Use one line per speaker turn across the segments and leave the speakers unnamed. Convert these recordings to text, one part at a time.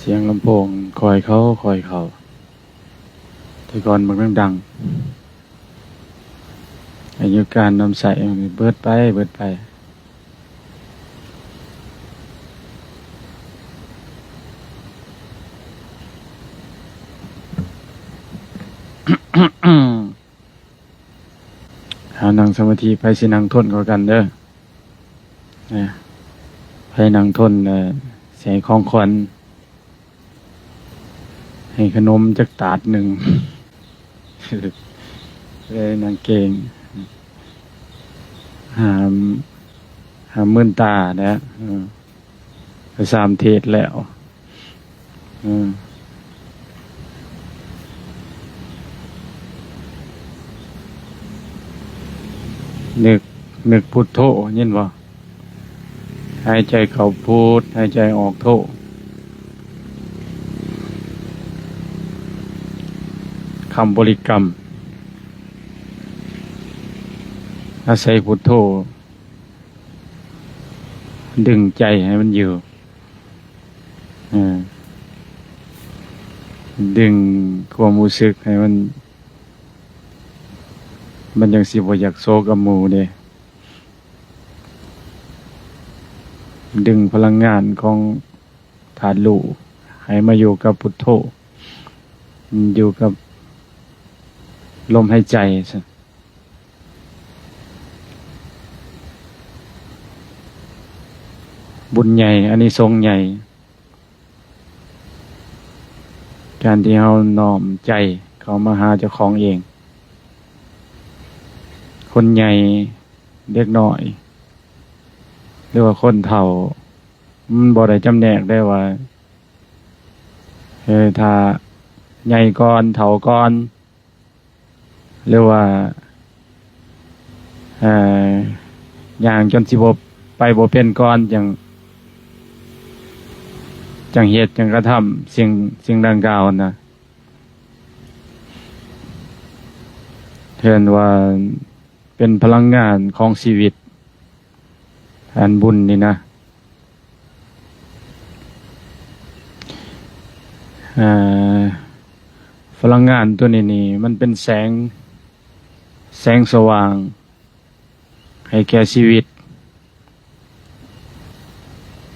เสียงลำโพงคอยเขาแต่ก่อนมันดังอายุการนำใส่เบิดไปหานั่งสมาธิไปสินั่งทนกว่ากันเด้อเนี่ยไปนั่งทนเสียของขวัญให้ขนมจักตาดหนึ่ง เลยนางเกงหามื่นตานะไปสามเทศแล้วนึกพุทโธยินบ่หายใจเข้าพุทหายใจออกโธคำบริกรรมอาศัยพุทโธดึงใจให้มันอยู่ดึงความรู้สึกให้มันยังสิบ่อยากโซกับหมู่เด้ดึงพลังงานของธาตุรู้ให้มาอยู่กับพุทโธอยู่กับลมหายใจซะบุญใหญ่อานิสงส์ใหญ่การที่เราน้อมใจเข้ามาหาเจ้าของเองคนใหญ่เด็กน้อยหรือว่าคนเฒ่ามันบ่ได้จำแนกได้ว่าถ้าใหญ่ก่อนเฒ่าก่อนหรือว่าอย่างจนสิบ่ไปบ่เป็นก่อนจังเหตุจังกระทำสิ่งดังกล่าวนะเห็นว่าเป็นพลังงานของชีวิตอันบุญนี่นะพลังงานตัวนี้มันเป็นแสงสว่างให้แก่ชีวิต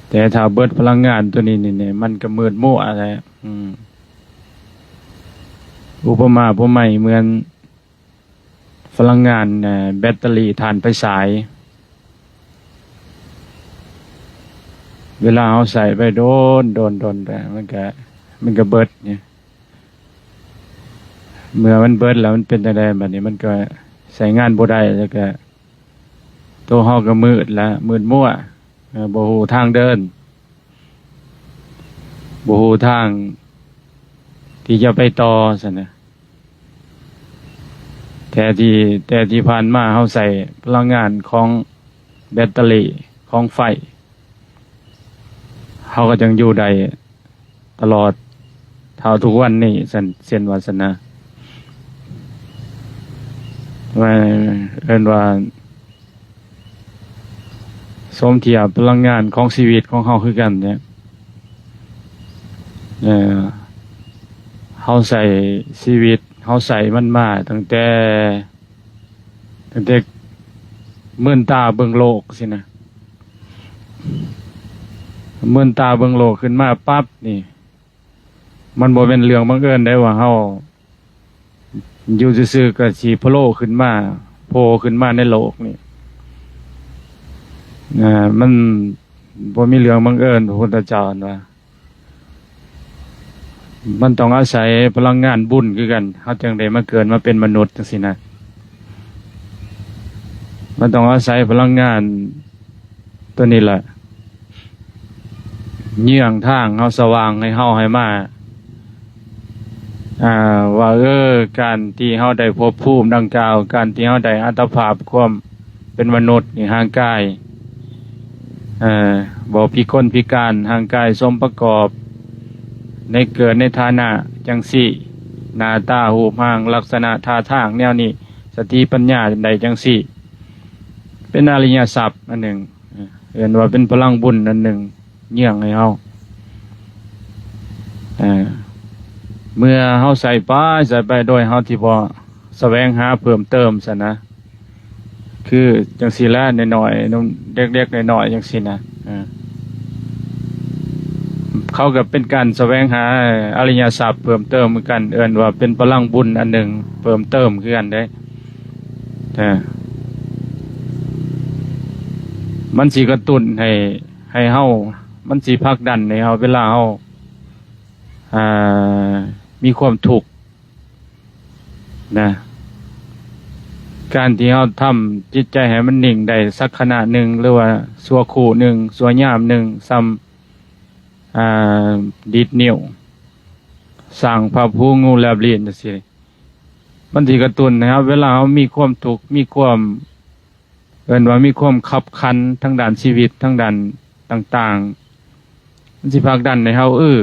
แต่ถ้าเบิดพลังงานตัวนี้นี่มันก็มืดมัวอะไรอุปมาอุปไมยเหมือนพลังงานแบตเตอรี่ถ่านไฟฉายเวลาเอาใส่ไปโดนไปมันก็เบิดเนี่ยเมื่อมันเบิดแล้วมันเป็นอะไรแบบนี้มันก็ใส่งานบ่ได้แล้วก็ตัวเฮาก็มืดมั่วบ่ฮู้ทางเดินบ่ฮู้ทางที่จะไปต่อซั่นน่ะแต่ที่ผ่านมาเฮาใส่พลังงานของแบตเตอรี่ของไฟเฮาก็จังอยู่ได้ตลอดเท่าทุกวันนี้เส้นวาสนาว่าเอิ้นว่าสมเทียบพลังงานของชีวิตของเฮาคือกันเนี่ยเฮาใส่ชีวิตเฮาใส่มันมาตั้งแต่เมื่อนตาเบิ่งโลกสินะเมื่อนตาเบิ่งโลกขึ้นมาปั๊บนี่มันบ่เป็นเรื่องบังเอิญได้ว่าเฮาอยู่ซื่อๆก็สิโผล่ขึ้นมาโผล่ขึ้นมาในโลกนี่มันบ่มีเรื่องบังเอิญพระพุทธเจ้าว่ามันต้องอาศัยพลังงานบุญคือกันเฮาจึงได้มาเกิดมาเป็นมนุษย์จังซี่นะมันต้องอาศัยพลังงานตัวนี้แหละเยื่องทางเฮาสว่างให้เฮาให้มาว่าการที่เฮาได้พบภูมิดังกล่าวการที่เฮาได้อัตภาพความเป็นมนุษย์นี่ห่างกายบ่พิกลพิการห่างกายสมประกอบในเกิดในฐานะจังสี่หน้าตาหูปร่างลักษณะท่าทางแนวนี้สติปัญญาใดจังสี่เป็นอริยทรัพย์อันหนึ่งเห็นว่าเป็นพลังบุญอันหนึ่งเยื่องให้เฮา เมื่อเฮาใส่ไปโดยเฮาที่บ่แสวงหาเพิ่มเติมซะนะคือจังซี่ละน้อยๆนมเด็กๆน้อยๆจังซี่นะเขาก็เป็นการแสวงหาอริยทรัพย์เพิ่มเติมเหมือนกันเอิ้นว่าเป็นพลังบุญอันหนึ่งเพิ่มเติมคือกันได้มันสิกระตุ้นให้เฮามันสิผลักดันให้เฮาเวลาเฮามีความทุกข์นะการที่เฮาทำจิตใจให้มันนิ่งได้สักขณะหนึ่งหรือว่าชั่วคู่หนึ่งชั่วยามหนึ่งซ้ำดีดนิ้วสั่งพระผู้งูแลบลิ้นจังซี่มันสิกระตุ้นนะครับเวลาเฮามีความทุกข์มีความเอิ้นว่ามีความขับขันทั้งด้านชีวิตทั้งด้านต่างๆมันสิผลักดันให้เฮาเอิ้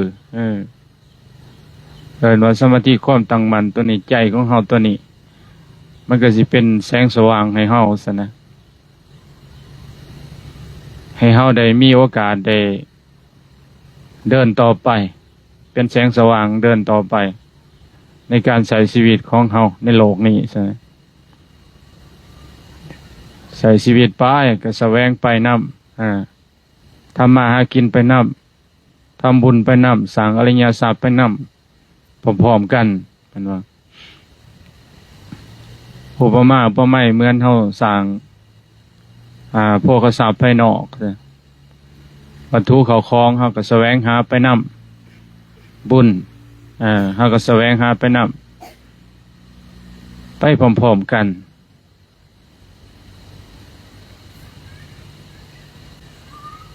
นว่าสมาธิความตั้งมั่นตัวนี้ใจของเฮาตัวนี้มันก็สิเป็นแสงสว่างให้เฮาซะนะให้เฮาได้มีโอกาสได้เดินต่อไปเป็นแสงสว่างเดินต่อไปในการใช้ชีวิตของเฮาในโลกนี้ซะนะใช้ชีวิตไปก็แสวงไปนำทำมาหากินไปนำทำบุญไปนำสร้างอริยทรัพย์ไปนำพร้อมๆกันเป็นว่าอุปมาอุปไมยเหมือนเฮาสร้างโภคทรัพย์ภายนอกวัตถุเข้าของเฮาก็แสวงหาไปนำบุญเฮาก็แสวงหาไปนำไปพร้อมๆกัน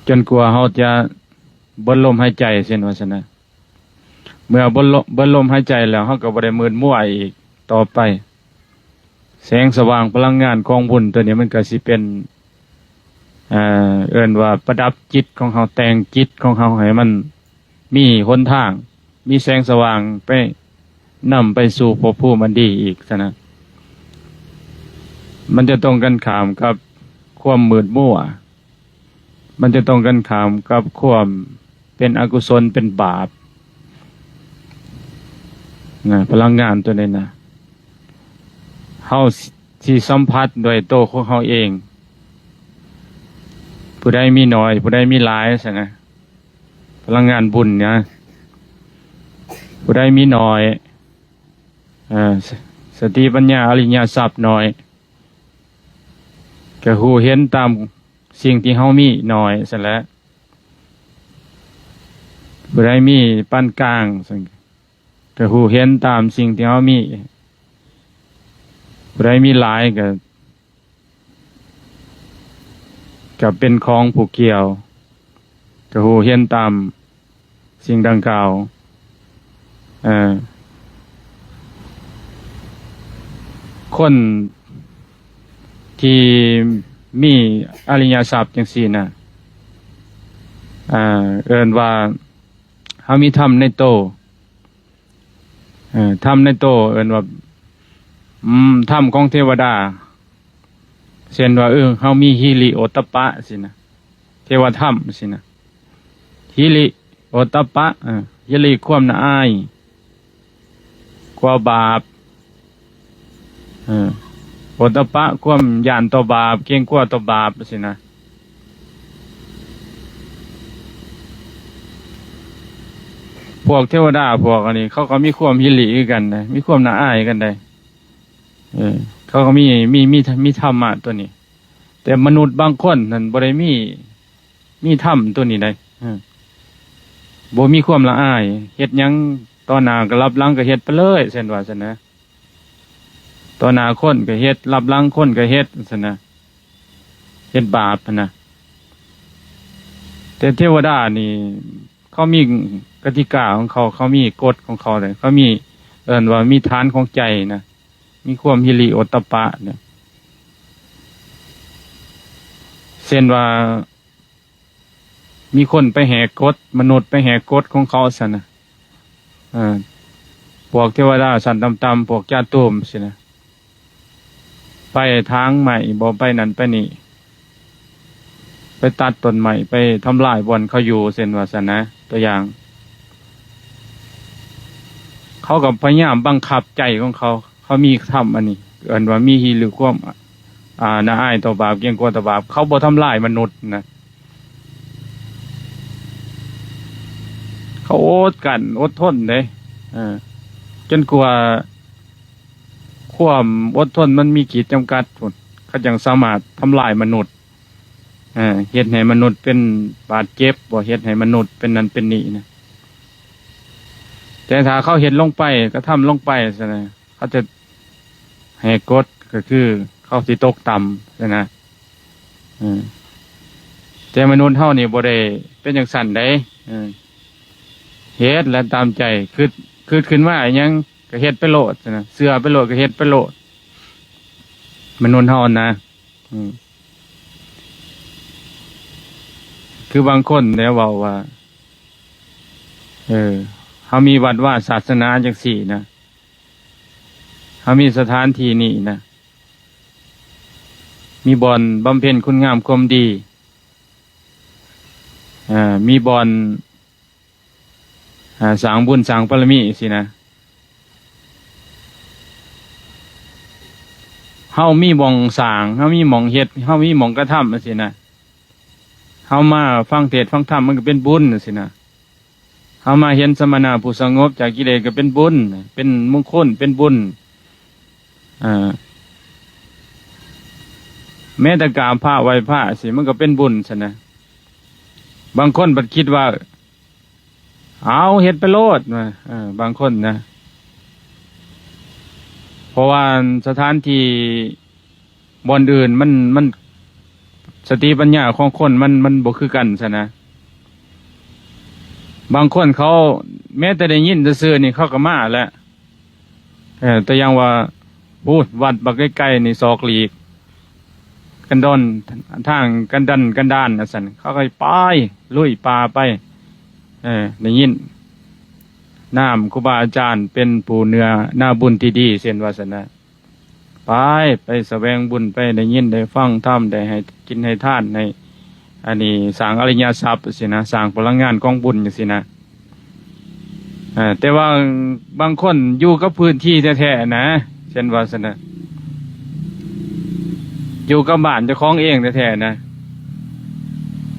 จนกว่าเฮาจะเบิดลมหายใจเช่นว่าซั่นนะเมื่อเบิดลมหายใจแล้วเฮาก็บ่ได้มืดมัวอีกต่อไปแสงสว่างพลังงานของบุญตัวนี้มันก็สิเป็นเอิ้นว่าประดับจิตของเฮาแต่งจิตของเฮาให้มันมีหนทางมีแสงสว่างไปนำไปสู่ภพภูมิอันดีอีกซะนะมันจะตรงกันข้ามกับความมืดมัวมันจะตรงกันข้ามกับความเป็นอกุศลเป็นบาปนะพลังงานตัวนี้นะเฮาที่สัมผัสโดยโตวของเฮาเองผู้ใดมีน้อยผู้ใดมีหลายซะนะพลังงานบุญเนี่ยผู้ใดมีน้อยสติปัญญาอริยทรัพย์น้อยก็ฮู้เห็นตามสิ่งที่เฮามีน้อยซะแล้วผู้ใดมีปานกลางก็ฮู้เห็นตามสิ่งที่เฮามีผู้ใดมีหลายก็เป็นของผู้เกี่ยวก็ฮู้เห็นตามสิ่งดังกล่าวคนที่มีอริยทรัพย์จังซี่นะเอิ้นว่าเฮามีธรรมในโตธรรมในโตเอิ้นว่าธรรมของเทวดาเช่นว่าเฮามีหิริโอตตัปปะสินะเทวธรรมสินะหิริโอตตัปปะหิริความน่าอายกลัวบาปโอตตัปปะความย่านต่อบาปเกรงกลัวต่อบาปสินะพวกเทวดาพวกอันนี้เขาก็มีความหิริกันนะมีความน่าอายกันได้เขาก็มีธรรมะตัวนี้แต่มนุษย์บางคนนั่นบ่ได้มีธรรมตัวนี้ได้บ่มีความละอายเฮ็ดหยังต่อหน้าก็รับหลังก็เฮ็ดไปเลยเช่นว่าซั่นนะต่อหน้าคนก็เฮ็ดรับหลังคนก็เฮ็ดซั่นนะเฮ็ดบาปนะแต่เทวดานี่เขามีกติกาของเขามีกฎของเขาเลยเขามีเอิ้นว่ามีฐานของใจนะมีความหิริโอตตัปปะเนี่ยเช่นว่ามีคนไปแหกกฎมนุษย์ไปแหกกฎของเขาซะนะพวกเทวดาสันต่ำๆพวกญาติโยมสินะไปทางใหม่บ่ไปนั่นไปนี่ไปตัดต้นใหม่ไปทำลายบ่อนเขาอยู่เช่นว่าซะนะตัวอย่าง เขาก็พยายามบังคับใจของเขา เขามีทำอันนี้เอิ้นว่ามีหีหรือความน่าอายต่อบาปเกรงกลัวต่อบาปเขาบ่ทำลายมนุษย์นะเขาอดกันอดทนเลยจนกว่าความอดทนมันมีขีดจำกัดพุ่นเขาจึงสามารถทำลายมนุษย์เฮ็ดให้มนุษย์เป็นบาดเจ็บบ่เฮ็ดให้มนุษย์เป็นนั้นเป็นนี้นะแต่ถ้าเขาเฮ็ดลงไปก็ทำลงไปซะนะเขาจะให้กฎก็คือเขาสิตกต่ำซะนะแต่มนุษย์เฮานี่บ่ได้เป็นจังซั่นได้เฮ็ดและตามใจคือขึ้นมาอิหยังก็เฮ็ดไปโลดซะนะเสื้อไปโลดก็เฮ็ดไปโลดมนุษย์เฮานะคือบางคนเนี่ยเว้าว่าเขามีวัดว่าศาสนาจังสี่นะเขามีสถานที่นี่นะมีบ่อนบำเพ็ญคุณงามความดีมีบ่อนสร้างบุญสร้างบารมีสินะเฮามีหม่องสร้างเฮามีหม่องเฮ็ดเฮามีหม่องกระทำสินะเฮามาฟังเทศน์ฟังธรรมมันก็เป็นบุญสินะเฮามาเห็นสมณะผู้สงบจากกิเลสก็เป็นบุญเป็นมงคลเป็นบุญแม้แต่กราบพระไหว้พระสิมันก็เป็นบุญสินะบางคนบัดคิดว่าเอาเฮ็ดไปโลดบางคนนะเพราะว่าสถานที่บ่อนอื่นมันสติปัญญาของคนมันบ่คือกันซะนะบางคนเขาแม้แต่ได้ยินซื่อๆนี่เขาก็มาแล้วแต่ยังว่าพูดวัดบักใกล้ๆนี่ศอกหลีกกันดอนทางกันด้านซั่นเขาก็ไปลุยป่าไปได้ยินน้ำครูบาอาจารย์เป็นผู้เนื้อหน้าบุญที่ดีเช่นว่าซั่นนะไปแสวงบุญไปได้ยินได้ฟังธรรมได้ให้กินให้ทานในอันนี้สร้างอริยทรัพย์สินะสร้างพลังงานกองบุญจังซี่นะแต่ว่าบางคนอยู่กับพื้นที่แท้ๆนะเช่นว่าซั่นนะอยู่กับบ้านเจ้าของเองแท้ๆนะ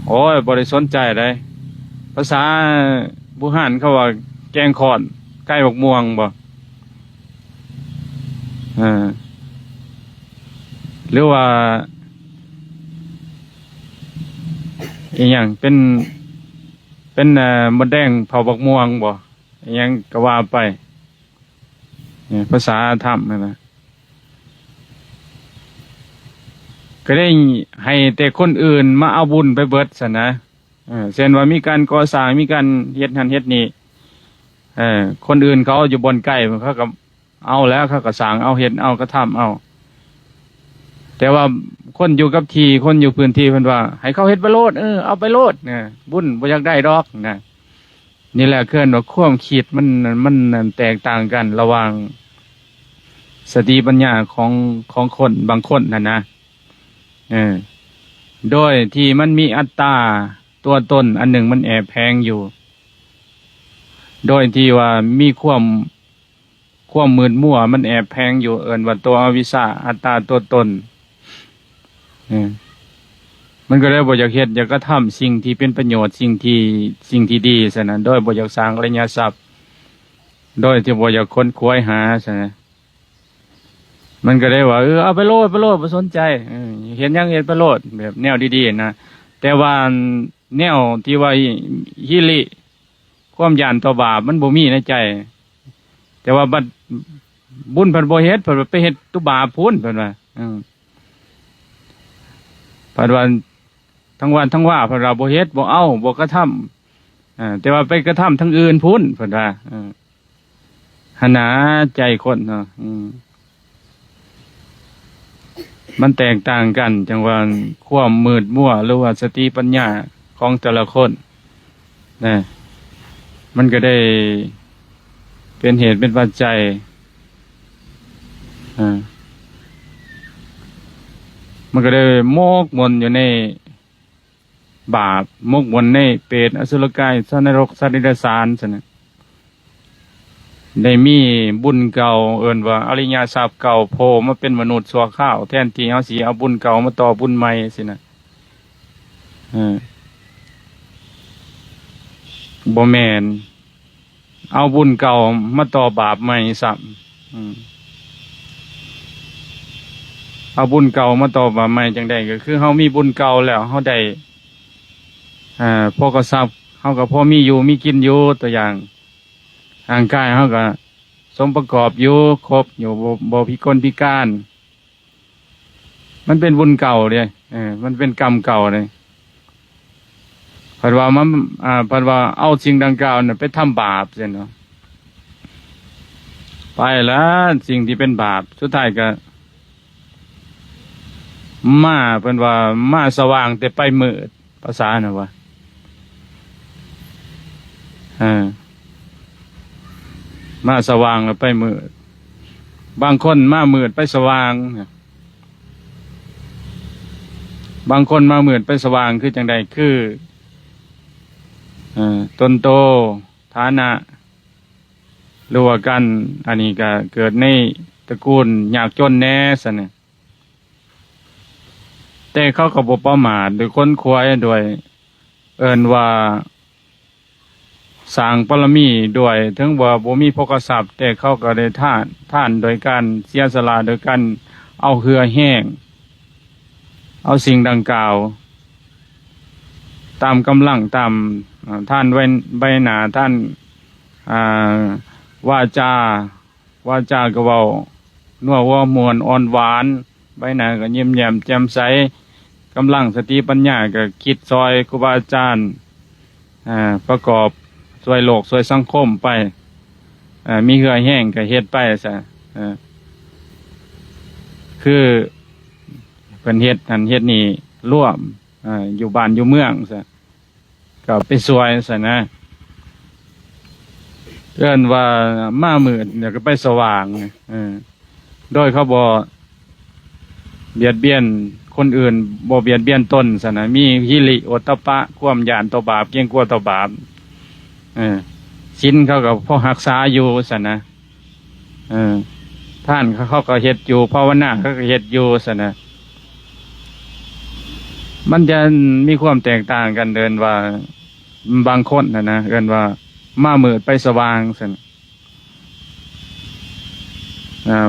โอ้ยบ่ได้สนใจเลยภาษาบุหานเขาว่าแกงขอนใกล้บักม่วงบ่หรือว่าอีหยังเป็นมดแดงเผาบักม่วงบ่อีหยังก็ว่าไปภาษาธรรมนะก็ได้ให้แต่คนอื่นมาเอาบุญไปเบิดซะนะเช่นว่ามีการก่อสร้างมีการเฮ็ดนั่นเฮ็ดนี่คนอื่นเขาอยู่บนใกล้เขาก็เอาแล้วเขาก็สร้างเอาเฮ็ดเอาก็ทำเอาแต่ว่าคนอยู่กับที่คนอยู่พื้นที่เพิ่นว่าให้เขาเฮ็ดไปโลดเอาไปโลดบุญบ่อยากได้ดอกนะนี่แหละเคลื่อนว่าความคิดมันแตกต่างกันระหว่างสติปัญญาของคนบางคนนะโดยที่มันมีอัตตาตัวตนอันหนึ่งมันแอบแฝงอยู่โดยที่ว่ามีความมืดมั่วมันแอบแฝงอยู่เอิ้นว่าตัวอวิชชาอัตตาตัวตนมันก็เลยบ่อยากเฮ็ดอยากกระทำสิ่งที่เป็นประโยชน์สิ่งที่ดีซะนะโดยบ่อยากสร้างอริยทรัพย์โดยที่บ่อยากค้นคว้าหาซะนะมันก็ได้ว่าเอาไปโลดบ่สนใจเห็นยังเฮ็ดไปโลดแบบแนวดีๆนะแต่ว่าแนวที่ว่าหิริความหยาดต่อบาปมันบ่มีในใจแต่ว่าบัดบุญเพิ่นบ่เฮ็ดเพิ่นไปเฮ็ดตุบาปพูนเพิ่นว่าเพิ่นว่าทั้งวันทั้งว่าเพิ่นว่าบ่เฮ็ดบ่เอาบ่กระทำแต่ว่าไปกระทำทั้งอื่นพูนเพิ่นว่าหนาใจคนเนาะมันแตกต่างกันจังว่าความมืดมั่วหรือว่าสติปัญญาของแต่ละคนนะมันก็ได้เป็นเหตุเป็นปัจจัยมันก็ได้มกมนอยู่ในบาปมกมนในเปรตอสุรกายสัตว์นรกสัตว์เดรัจฉานซะนะ ได้มีบุญเก่าเอิ้นว่าอริยทรัพย์เก่าโผล่มาเป็นมนุษย์ชั่วคราวแทนที่เฮาสิเอาบุญเก่ามาต่อบุญใหม่สินะเออบ่แม่นเอาบุญเก่ามาต่อบาปใหม่ซ้ำเอาบุญเก่ามาต่อบาปใหม่จังได๋ก็คือเฮามีบุญเก่าแล้วเฮาได้พอกทรัพย์เฮาก็พอมีอยู่มีกินอยู่ตัวอย่างร่างกายเฮาก็สมประกอบอยู่ครบอยู่บ่พิกลพิการมันเป็นบุญเก่าเด้มันเป็นกรรมเก่าเลยเพิ่นว่ามันเพิ่นว่าเอาสิ่งดังกล่าวน่ะไปทำบาปซั่นเนาะไปแล้วสิ่งที่เป็นบาปสุดท้ายก็มาเพิ่นว่ามาสว่างแต่ไปมืดภาษาน่ะว่ามาสว่างแล้วไปมืดบางคนมามืดไปสว่างบางคนมามืดไปสว่างคือจังใดคือตนโตฐานะหรือว่ากันอันนี้ก็เกิดในตระกูลยากจนแน่ซะเนี่ยแต่เขาก็บ่ประมาทโดยค้นคว้าด้วยเอิ้นว่าสร้างบารมีด้วยถึงว่าบ่มีภกทรัพย์แต่เขาก็ได้ท่านโดยการเสียสละโดยการเอาเหือแห้งเอาสิ่งดังกล่าวตามกำลังตามท่านใบหน้าท่านวาจาก็เว้านัวว่ามวลอ่อนหวานใบหน้าก็ยิ้มแย้มแจ่มใสกำลังสติปัญญาก็คิดซอยครูบาอาจารย์ประกอบซอยโลกซอยสังคมไปมีเหือแห้งก็เฮ็ดไปซะคือเพิ่นเฮ็ดนั่นเฮ็ดนี่ร่วมอยู่บ้านอยู่เมืองซะก็ไปสวยซะนะเอิ้นว่ามามืดเดี๋ยวก็ไปสว่างโดยเขาบ่เบียดเบียนคนอื่นบ่เบียดเบียนตนซะนะมีหิริโอตตัปปะความหยาดต่อบาปเกรงกลัวต่อบาปศีลเขาก็พอรักษาอยู่ซะนะท่านเขาก็เฮ็ดอยู่ภาวนาเขาก็เฮ็ดอยู่ซะนะมันจะมีความแตกต่างกันเดินว่าบางคนนะเอิ้นว่ามามืดไปสว่างซั่น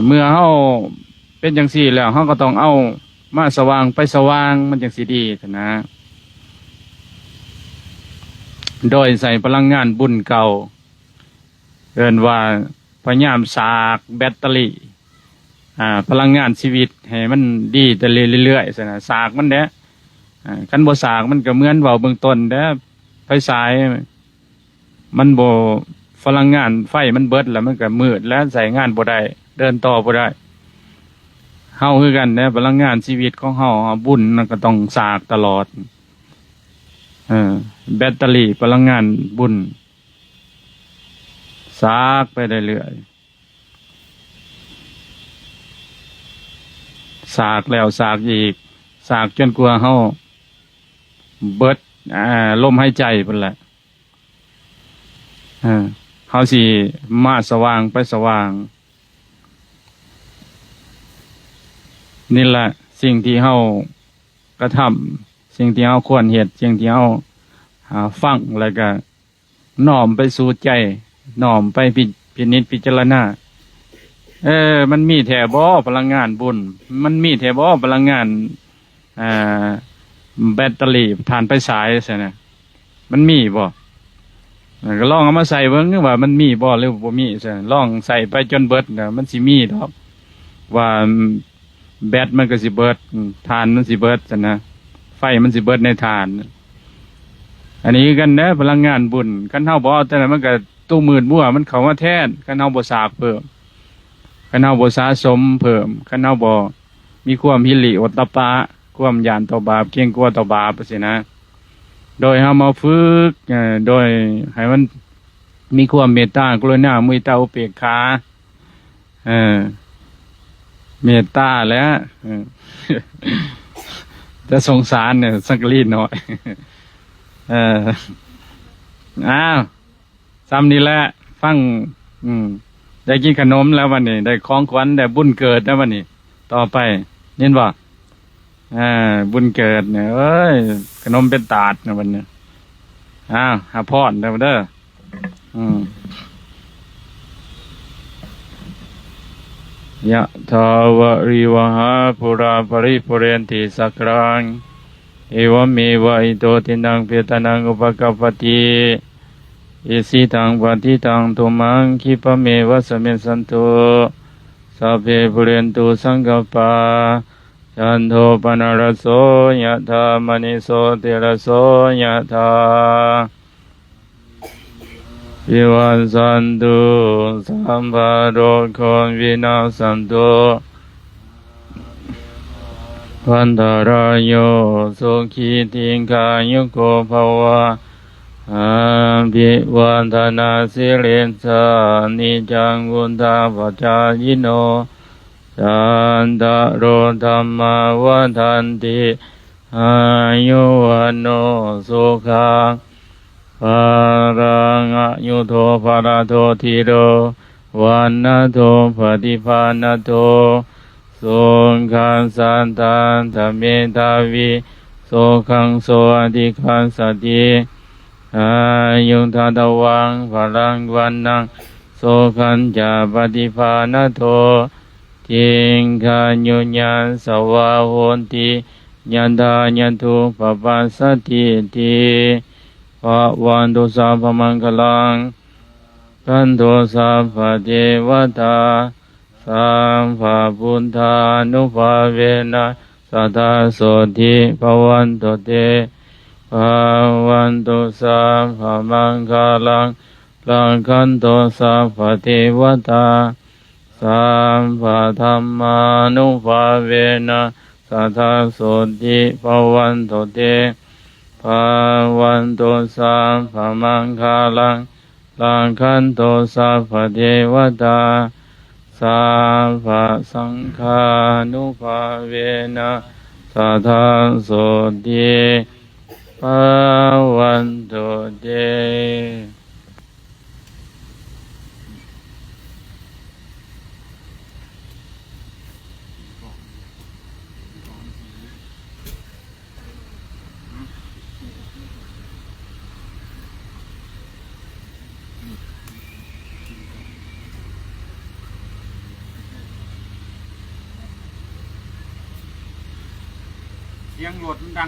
เมื่อเฮาเป็นจังซี่แล้วเฮาก็ต้องเอามาสว่างไปสว่างมันจังสิดีซั่นนะโดยใส่พลังงานบุญเก่าเอิ้นว่าพยายามสากแบตเตอรี่พลังงานชีวิตให้มันดีแต่เรื่อยๆซั่นนะสากมันเด้คันบ่สากมันก็เหมือนเว้าเบื้องต้นเด้อไฟฉายมันบ่พลังงานไฟมันเบิดแล้วมันก็มืดแล้วใช้งานบ่ได้เดินต่อบ่ได้เฮาคือกันนะพลังงานชีวิตของเฮาบุญมันก็ต้องสากตลอดแบตเตอรี่พลังงานบุญสากไปเรื่อยๆสากแล้วสากอีกสากจนกว่าเฮาเบิดลมหายใจพุ่นแหละเฮาสิมาสว่างไปสว่างนี่แหละสิ่งที่เฮากระทำสิ่งที่เฮาควรเฮ็ดสิ่งที่เฮาฟังแล้วก็น้อมไปสู่ใจน้อมไปพินิจพิจารณามันมีแท้บ่พลังงานบุญมันมีแท้บ่พลังงานแบตเตอรี่ถ่านไฟฉายซั่นน่ะมันมีบ่ก็ลองเอามาใส่เบิ่งว่ามันมีบ่หรือบ่มีซั่นลองใส่ไปจนเบิดน่ะมันสิมีดอกว่าแบตมันก็สิเบิดถ่านมันสิเบิดซั่นนะไฟมันสิเบิดในถ่านอันนี้กันนะพลังงานบุญคันเฮาบ่เอาแต่นั้นมันก็ตู้มืดมั่วมันเข้ามาแทนคันเฮาบ่สากเพิ่มคันเฮาบ่สะสมเพิ่มคันเฮาบ่มีความหิริโอตตัปปะความหยาดต่อบาปเกรงกลัวต่อบาปสินะโดยเฮามาฝึกโดยให้มันมีความเมตตากรุณามุทิตาอุเบกขาเมตตาแล้วจะสงสารเนี่ยสักรีดหน่อยอ้าวซ้ำนี่แหละฟัง ได้กินขนมแล้ววันนี้ได้ของขวัญได้บุญเกิดแล้ววันนี้ต่อไปเห็นบ่บุญเกิดเนี่ยเอ้ยขนมเป็นตาดนะวันนี้หาพรเด้อเด้อยะทาวะริวหาปุราปริปุเรนติสักรังเอวเมวะอิโตตินังเปตานังอุปกัปปติอิสิตังปฏิตังตุมังคิปะเมวะสมิสันตุสัพเพปุเรนตุสังกปปาจันโทปนารโสยะธามณิโสติรโสยะธาวิวัสสันตุสัมภะโรโควินาสันตุวันตารายโยสุขีติกายุโกภวะอาภิวันธนาสิริสานิจังวุฒาปัจจายโนจันตารโอธรรมวันทันติอายุวันโนสุขังภารังอายุโทภาราโทธิโรวันนาโทปฏิภาณโทสุขังสันตันธเมตาวิสุขังโสอธิคังสติอายุทาตวังภารังวันนังสุขังจาปฏิภาณโททิงขายุญญาสวะโหติยันทายันทุปปัสสติติภะวันตุสัพพมังคลังขันโตสัพพเทวตาสัมภะพุทธานุภาเวนะสัทธาโสติภวันตุเตภะวันตุสัพพมังคลังลังขันโตสัพพเทวตาสัมภะธัมมานุภาเวนะสัทธาโสติภวันตุเตภะวันตุสัพพมังคลังลังขันโตสัพพเทวตาสัพพะสังฆานุภาเวนะสัทธาโสติภวันตุเตเสียงรถมันดัง